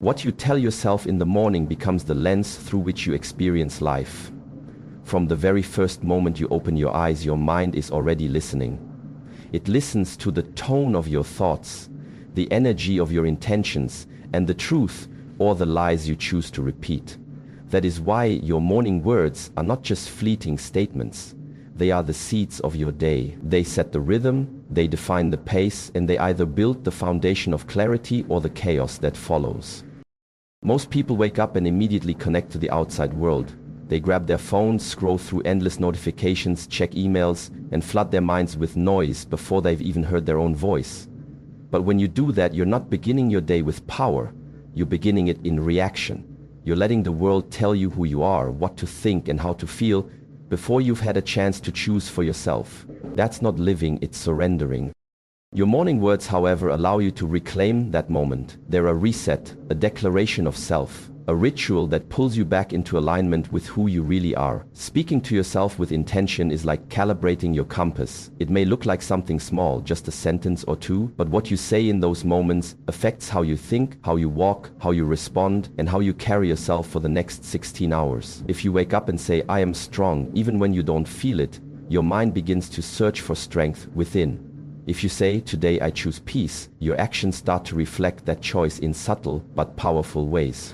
What you tell yourself in the morning becomes the lens through which you experience life. From the very first moment you open your eyes, your mind is already listening. It listens to the tone of your thoughts, the energy of your intentions, and the truth or the lies you choose to repeat. That is why your morning words are not just fleeting statements. They are the seeds of your day. They set the rhythm, they define the pace, and they either build the foundation of clarity or the chaos that follows. Most people wake up and immediately connect to the outside world. They grab their phones, scroll through endless notifications, check emails, and flood their minds with noise before they've even heard their own voice. But when you do that, you're not beginning your day with power. You're beginning it in reaction. You're letting the world tell you who you are, what to think, and how to feel before you've had a chance to choose for yourself. That's not living, it's surrendering. Your morning words, however, allow you to reclaim that moment. They're a reset, a declaration of self, a ritual that pulls you back into alignment with who you really are. Speaking to yourself with intention is like calibrating your compass. It may look like something small, just a sentence or two, but what you say in those moments affects how you think, how you walk, how you respond, and how you carry yourself for the next 16 hours. If you wake up and say, "I am strong," even when you don't feel it, your mind begins to search for strength within. If you say, "Today I choose peace," your actions start to reflect that choice in subtle but powerful ways.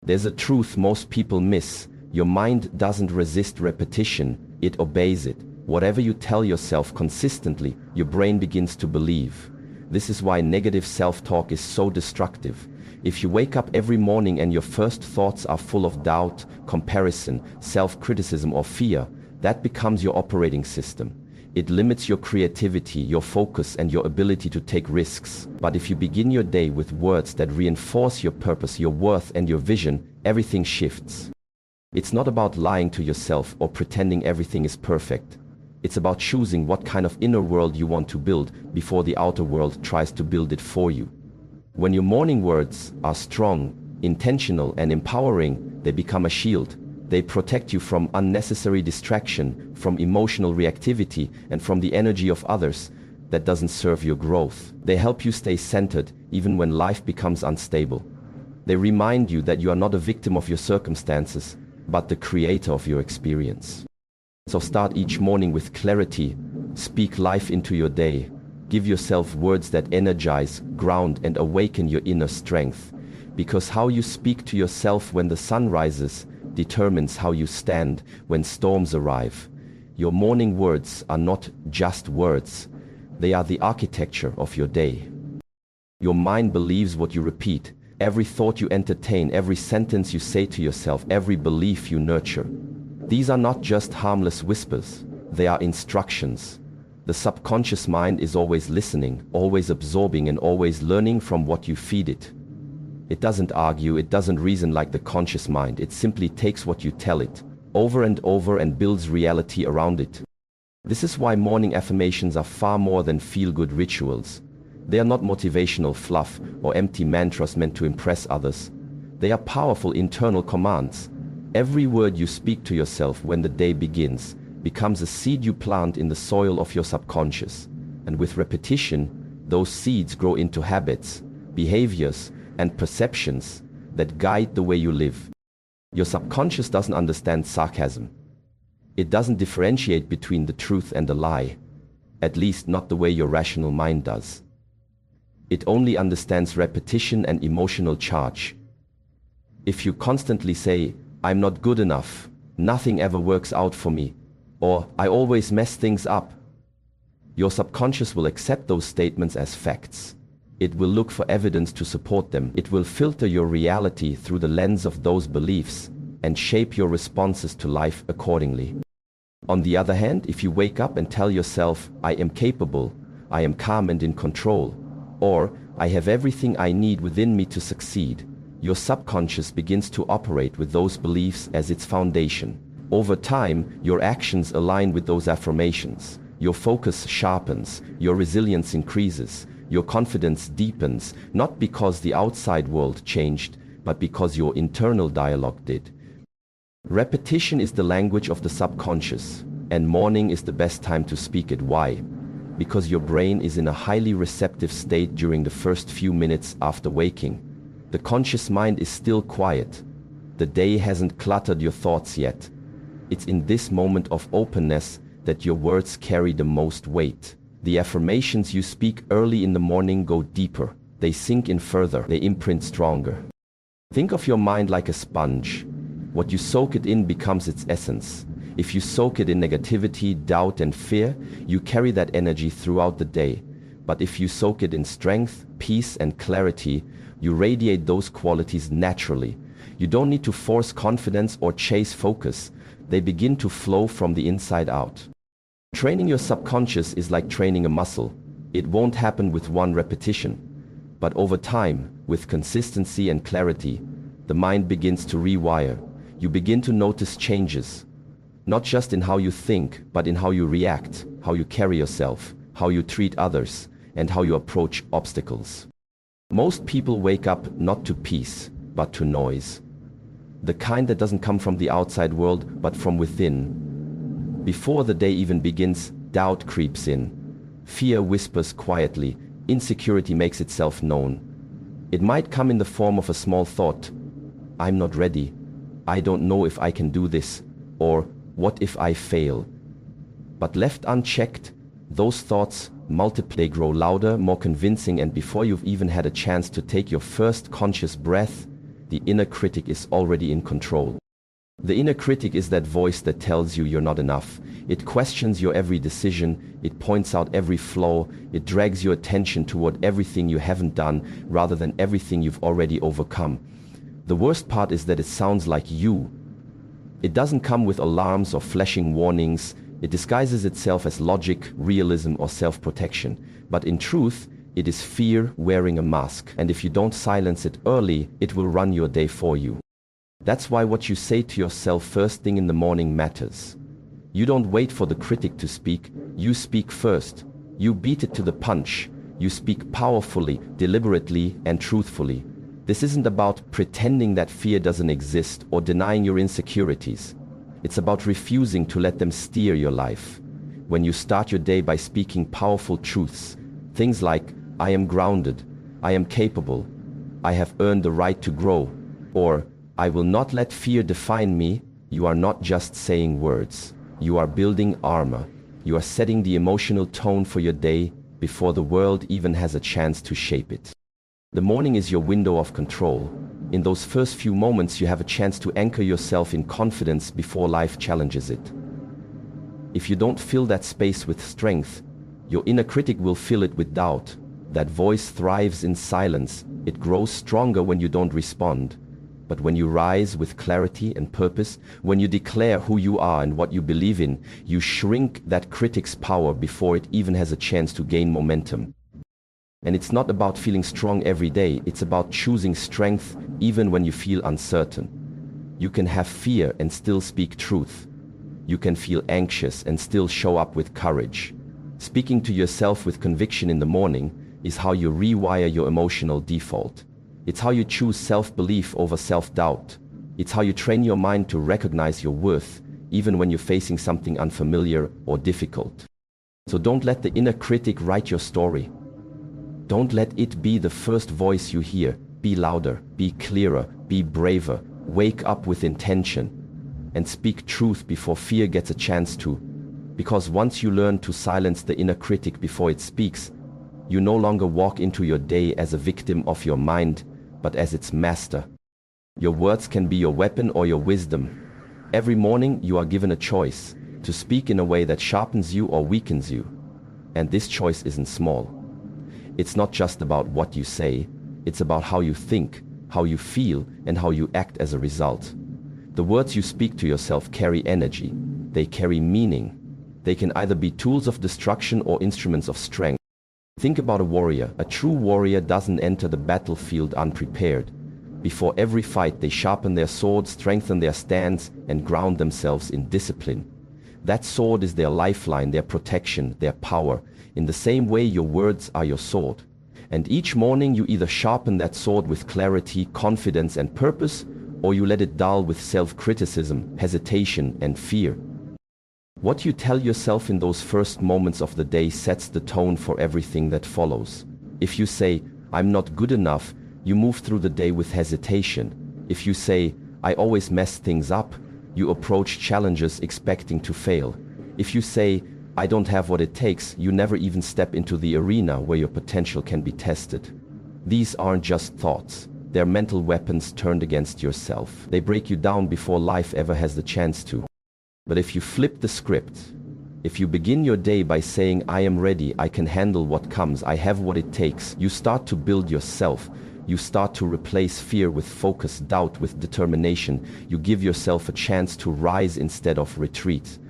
There's a truth most people miss. Your mind doesn't resist repetition, it obeys it. Whatever you tell yourself consistently, your brain begins to believe. This is why negative self-talk is so destructive. If you wake up every morning and your first thoughts are full of doubt, comparison, self-criticism, or fear, that becomes your operating system. It limits your creativity, your focus, and your ability to take risks. But if you begin your day with words that reinforce your purpose, your worth, and your vision, everything shifts. It's not about lying to yourself or pretending everything is perfect. It's about choosing what kind of inner world you want to build before the outer world tries to build it for you. When your morning words are strong, intentional, and empowering, they become a shield. They protect you from unnecessary distraction, from emotional reactivity, and from the energy of others that doesn't serve your growth. They help you stay centered even when life becomes unstable. They remind you that you are not a victim of your circumstances, but the creator of your experience. So start each morning with clarity. Speak life into your day. Give yourself words that energize, ground, and awaken your inner strength. Because how you speak to yourself when the sun rises determines how you stand when storms arrive. Your morning words are not just words. They are the architecture of your day. Your mind believes what you repeat. Every thought you entertain, every sentence you say to yourself, every belief you nurture. These are not just harmless whispers. They are instructions. The subconscious mind is always listening, always absorbing, and always learning from what you feed it. It doesn't argue, it doesn't reason like the conscious mind. It simply takes what you tell it, over and over, and builds reality around it. This is why morning affirmations are far more than feel-good rituals. They are not motivational fluff or empty mantras meant to impress others. They are powerful internal commands. Every word you speak to yourself when the day begins becomes a seed you plant in the soil of your subconscious. And with repetition, those seeds grow into habits, behaviors, and perceptions that guide the way you live. Your subconscious doesn't understand sarcasm. It doesn't differentiate between the truth and the lie, at least not the way your rational mind does. It only understands repetition and emotional charge. If you constantly say, "I'm not good enough," "Nothing ever works out for me," or "I always mess things up," your subconscious will accept those statements as facts. It will look for evidence to support them. It will filter your reality through the lens of those beliefs and shape your responses to life accordingly. On the other hand, if you wake up and tell yourself, "I am capable," "I am calm and in control," or "I have everything I need within me to succeed," your subconscious begins to operate with those beliefs as its foundation. Over time, your actions align with those affirmations. Your focus sharpens, your resilience increases, your confidence deepens, not because the outside world changed, but because your internal dialogue did. Repetition is the language of the subconscious, and morning is the best time to speak it. Why? Because your brain is in a highly receptive state during the first few minutes after waking. The conscious mind is still quiet. The day hasn't cluttered your thoughts yet. It's in this moment of openness that your words carry the most weight. The affirmations you speak early in the morning go deeper. They sink in further. They imprint stronger. Think of your mind like a sponge. What you soak it in becomes its essence. If you soak it in negativity, doubt, and fear, you carry that energy throughout the day. But if you soak it in strength, peace, and clarity, you radiate those qualities naturally. You don't need to force confidence or chase focus. They begin to flow from the inside out. Training your subconscious is like training a muscle. It won't happen with one repetition. But over time, with consistency and clarity, the mind begins to rewire. You begin to notice changes, not just in how you think, but in how you react, how you carry yourself, how you treat others, and how you approach obstacles. Most people wake up not to peace, but to noise. The kind that doesn't come from the outside world, but from within. Before the day even begins, doubt creeps in. Fear whispers quietly. Insecurity makes itself known. It might come in the form of a small thought. I'm not ready. I don't know if I can do this. Or, what if I fail? But left unchecked, those thoughts multiply. They grow louder, more convincing, and before you've even had a chance to take your first conscious breath, the inner critic is already in control. The inner critic is that voice that tells you you're not enough. It questions your every decision, it points out every flaw, it drags your attention toward everything you haven't done rather than everything you've already overcome. The worst part is that it sounds like you. It doesn't come with alarms or flashing warnings. It disguises itself as logic, realism, or self-protection. But in truth, it is fear wearing a mask. And if you don't silence it early, it will run your day for you. That's why what you say to yourself first thing in the morning matters. You don't wait for the critic to speak, you speak first. You beat it to the punch. You speak powerfully, deliberately, and truthfully. This isn't about pretending that fear doesn't exist or denying your insecurities. It's about refusing to let them steer your life. When you start your day by speaking powerful truths, things like, I am grounded, I am capable, I have earned the right to grow, or I will not let fear define me, you are not just saying words. You are building armor. You are setting the emotional tone for your day before the world even has a chance to shape it. The morning is your window of control. In those first few moments, you have a chance to anchor yourself in confidence before life challenges it. If you don't fill that space with strength, your inner critic will fill it with doubt. That voice thrives in silence. It grows stronger when you don't respond. But when you rise with clarity and purpose, when you declare who you are and what you believe in, you shrink that critic's power before it even has a chance to gain momentum. And it's not about feeling strong every day, it's about choosing strength even when you feel uncertain. You can have fear and still speak truth. You can feel anxious and still show up with courage. Speaking to yourself with conviction in the morning is how you rewire your emotional default. It's how you choose self-belief over self-doubt. It's how you train your mind to recognize your worth, even when you're facing something unfamiliar or difficult. So don't let the inner critic write your story. Don't let it be the first voice you hear. Be louder, be clearer, be braver. Wake up with intention and speak truth before fear gets a chance to. Because once you learn to silence the inner critic before it speaks, you no longer walk into your day as a victim of your mind, but as its master. Your words can be your weapon or your wisdom. Every morning you are given a choice to speak in a way that sharpens you or weakens you. And this choice isn't small. It's not just about what you say, it's about how you think, how you feel, and how you act as a result. The words you speak to yourself carry energy. They carry meaning. They can either be tools of destruction or instruments of strength. Think about a warrior. A true warrior doesn't enter the battlefield unprepared. Before every fight, they sharpen their sword, strengthen their stance, and ground themselves in discipline. That sword is their lifeline, their protection, their power. In the same way, your words are your sword. And each morning you either sharpen that sword with clarity, confidence, and purpose, or you let it dull with self-criticism, hesitation, and fear. What you tell yourself in those first moments of the day sets the tone for everything that follows. If you say, I'm not good enough, you move through the day with hesitation. If you say, I always mess things up, you approach challenges expecting to fail. If you say, I don't have what it takes, you never even step into the arena where your potential can be tested. These aren't just thoughts. They're mental weapons turned against yourself. They break you down before life ever has the chance to. But if you flip the script, if you begin your day by saying, I am ready, I can handle what comes, I have what it takes, you start to build yourself. You start to replace fear with focus, doubt with determination. You give yourself a chance to rise instead of retreat.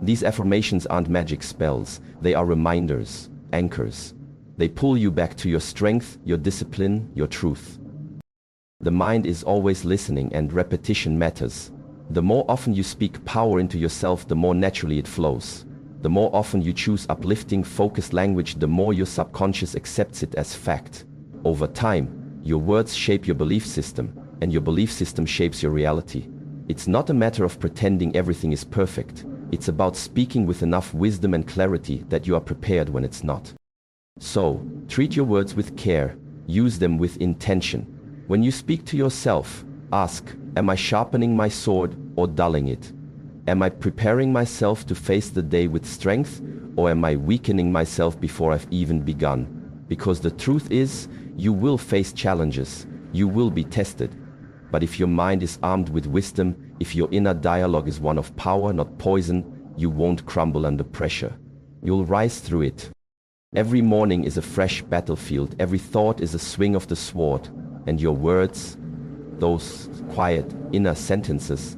These affirmations aren't magic spells. They are reminders, anchors. They pull you back to your strength, your discipline, your truth. The mind is always listening, and repetition matters. The more often you speak power into yourself, the more naturally it flows. The more often you choose uplifting, focused language, the more your subconscious accepts it as fact. Over time, your words shape your belief system, and your belief system shapes your reality. It's not a matter of pretending everything is perfect. It's about speaking with enough wisdom and clarity that you are prepared when it's not. So, treat your words with care. Use them with intention. When you speak to yourself, ask, am I sharpening my sword or dulling it? Am I preparing myself to face the day with strength, or am I weakening myself before I've even begun? Because the truth is, you will face challenges, you will be tested. But if your mind is armed with wisdom, if your inner dialogue is one of power, not poison, you won't crumble under pressure. You'll rise through it. Every morning is a fresh battlefield, every thought is a swing of the sword, and your words, those quiet inner sentences,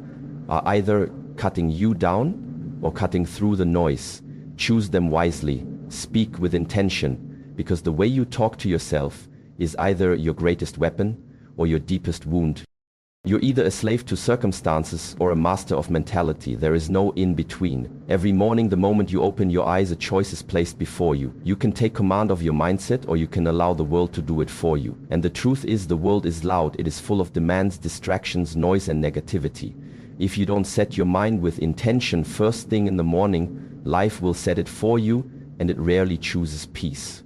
are either cutting you down or cutting through the noise. Choose them wisely, speak with intention, because the way you talk to yourself is either your greatest weapon or your deepest wound. You're either a slave to circumstances or a master of mentality. There is no in between. Every morning, the moment you open your eyes, a choice is placed before you. You can take command of your mindset, or you can allow the world to do it for you. And the truth is, the world is loud. It is full of demands, distractions, noise, and negativity. If you don't set your mind with intention first thing in the morning, life will set it for you, and it rarely chooses peace.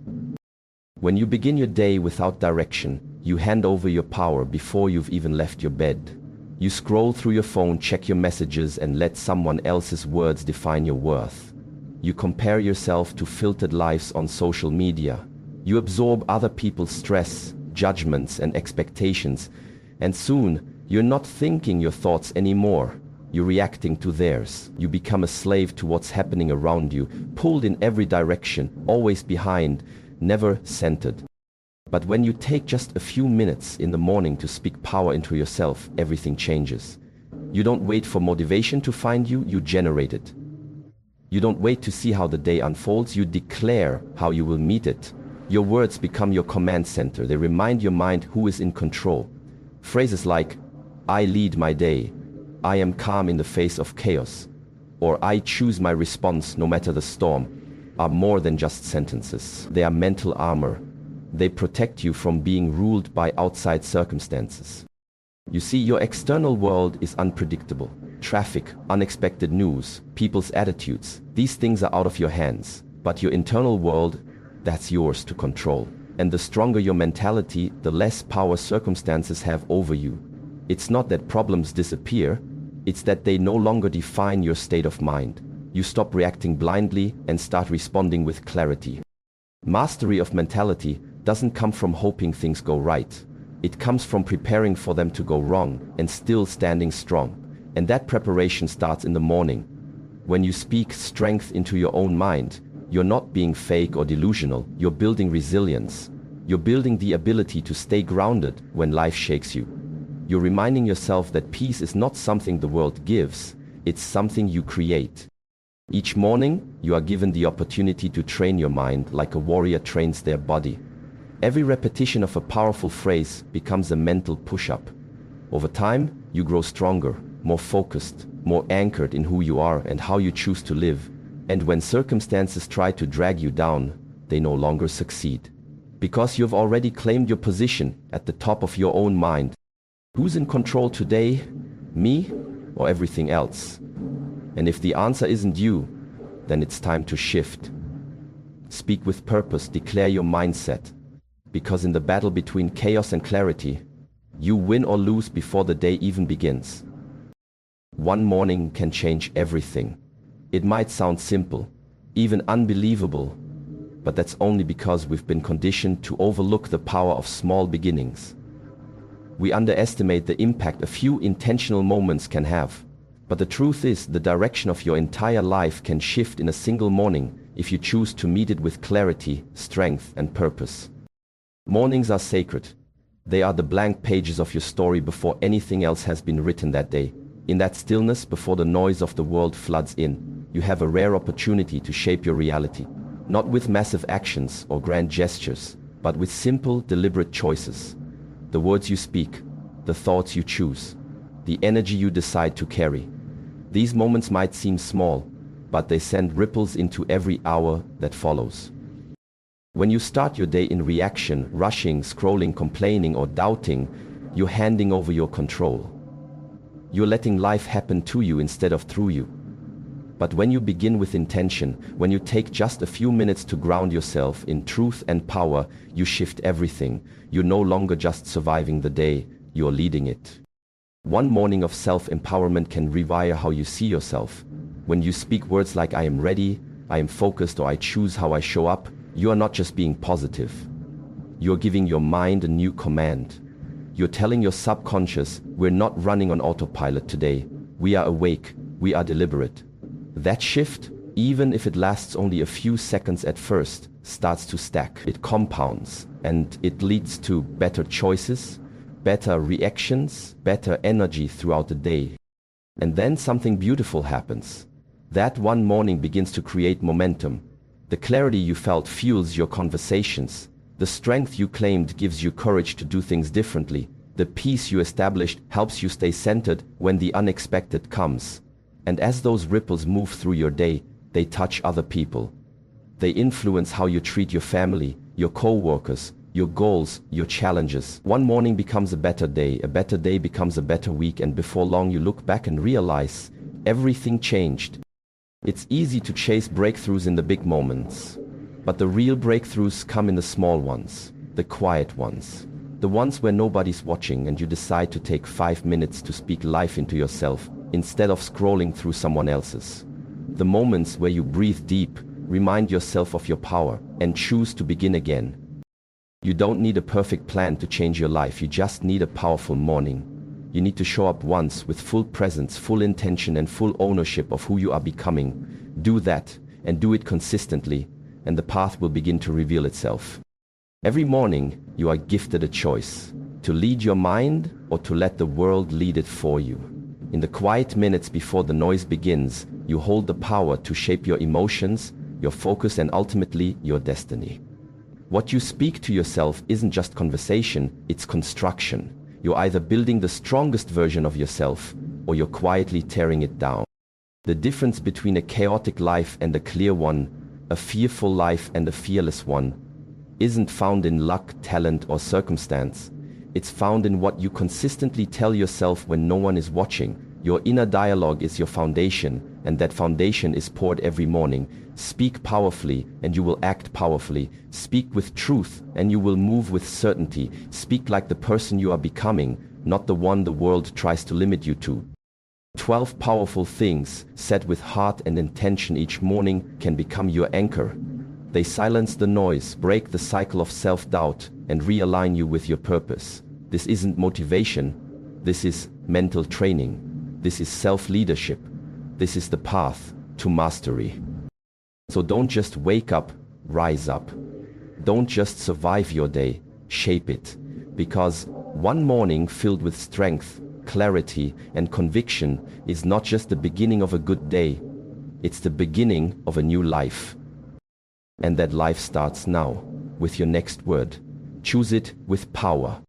When you begin your day without direction, you hand over your power before you've even left your bed. You scroll through your phone, check your messages, and let someone else's words define your worth. You compare yourself to filtered lives on social media. You absorb other people's stress, judgments, and expectations, and soon you're not thinking your thoughts anymore. You're reacting to theirs. You become a slave to what's happening around you, pulled in every direction, always behind, never centered. But when you take just a few minutes in the morning to speak power into yourself, everything changes. You don't wait for motivation to find you, you generate it. You don't wait to see how the day unfolds, you declare how you will meet it. Your words become your command center. They remind your mind who is in control. Phrases like, I lead my day, I am calm in the face of chaos, or I choose my response no matter the storm, are more than just sentences. They are mental armor. They protect you from being ruled by outside circumstances. You see, your external world is unpredictable. Traffic, unexpected news, people's attitudes, these things are out of your hands. But your internal world, that's yours to control. And the stronger your mentality, the less power circumstances have over you. It's not that problems disappear, it's that they no longer define your state of mind. You stop reacting blindly and start responding with clarity. Mastery of mentality doesn't come from hoping things go right. It comes from preparing for them to go wrong and still standing strong. And that preparation starts in the morning. When you speak strength into your own mind, you're not being fake or delusional. You're building resilience. You're building the ability to stay grounded when life shakes you. You're reminding yourself that peace is not something the world gives, it's something you create. Each morning, you are given the opportunity to train your mind like a warrior trains their body. Every repetition of a powerful phrase becomes a mental push-up. Over time, you grow stronger, more focused, more anchored in who you are and how you choose to live. And when circumstances try to drag you down, they no longer succeed. Because you've already claimed your position at the top of your own mind. Who's in control today? Me or everything else? And if the answer isn't you, then it's time to shift. Speak with purpose, declare your mindset. because in the battle between chaos and clarity, you win or lose before the day even begins. One morning can change everything. It might sound simple, even unbelievable, but that's only because we've been conditioned to overlook the power of small beginnings. We underestimate the impact a few intentional moments can have. But the truth is, the direction of your entire life can shift in a single morning if you choose to meet it with clarity, strength, and purpose. Mornings are sacred. They are the blank pages of your story before anything else has been written that day. In that stillness, before the noise of the world floods in, you have a rare opportunity to shape your reality. Not with massive actions or grand gestures, but with simple, deliberate choices. The words you speak, the thoughts you choose, the energy you decide to carry. These moments might seem small, but they send ripples into every hour that follows. When you start your day in reaction, rushing, scrolling, complaining, or doubting, you're handing over your control. You're letting life happen to you instead of through you. But when you begin with intention, when you take just a few minutes to ground yourself in truth and power, you shift everything. You're no longer just surviving the day, you're leading it. One morning of self-empowerment can rewire how you see yourself. When you speak words like I am ready, I am focused, or I choose how I show up, you are not just being positive. You're giving your mind a new command. You're telling your subconscious, we're not running on autopilot today. We are awake, we are deliberate. That shift, even if it lasts only a few seconds at first, starts to stack. It compounds, and it leads to better choices, better reactions, better energy throughout the day. And then something beautiful happens. That one morning begins to create momentum. The clarity you felt fuels your conversations. The strength you claimed gives you courage to do things differently. The peace you established helps you stay centered when the unexpected comes. And as those ripples move through your day, they touch other people. They influence how you treat your family, your co-workers, your goals, your challenges. One morning becomes a better day becomes a better week, and before long you look back and realize everything changed. It's easy to chase breakthroughs in the big moments, but the real breakthroughs come in the small ones, the quiet ones, the ones where nobody's watching and you decide to take 5 minutes to speak life into yourself instead of scrolling through someone else's. The moments where you breathe deep, remind yourself of your power, and choose to begin again. You don't need a perfect plan to change your life, you just need a powerful morning. You need to show up once with full presence, full intention, and full ownership of who you are becoming. Do that, and do it consistently, and the path will begin to reveal itself. Every morning, you are gifted a choice, to lead your mind or to let the world lead it for you. In the quiet minutes before the noise begins, you hold the power to shape your emotions, your focus, and ultimately your destiny. What you speak to yourself isn't just conversation, it's construction. You're either building the strongest version of yourself, or you're quietly tearing it down. The difference between a chaotic life and a clear one, a fearful life and a fearless one, isn't found in luck, talent, or circumstance. It's found in what you consistently tell yourself when no one is watching. Your inner dialogue is your foundation, and that foundation is poured every morning. Speak powerfully, and you will act powerfully. Speak with truth, and you will move with certainty. Speak like the person you are becoming, not the one the world tries to limit you to. 12 powerful things, said with heart and intention each morning, can become your anchor. They silence the noise, break the cycle of self-doubt, and realign you with your purpose. This isn't motivation. This is mental training. This is self-leadership. This is the path to mastery. So don't just wake up, rise up. Don't just survive your day, shape it. Because one morning filled with strength, clarity, and conviction is not just the beginning of a good day. It's the beginning of a new life. And that life starts now, with your next word. Choose it with power.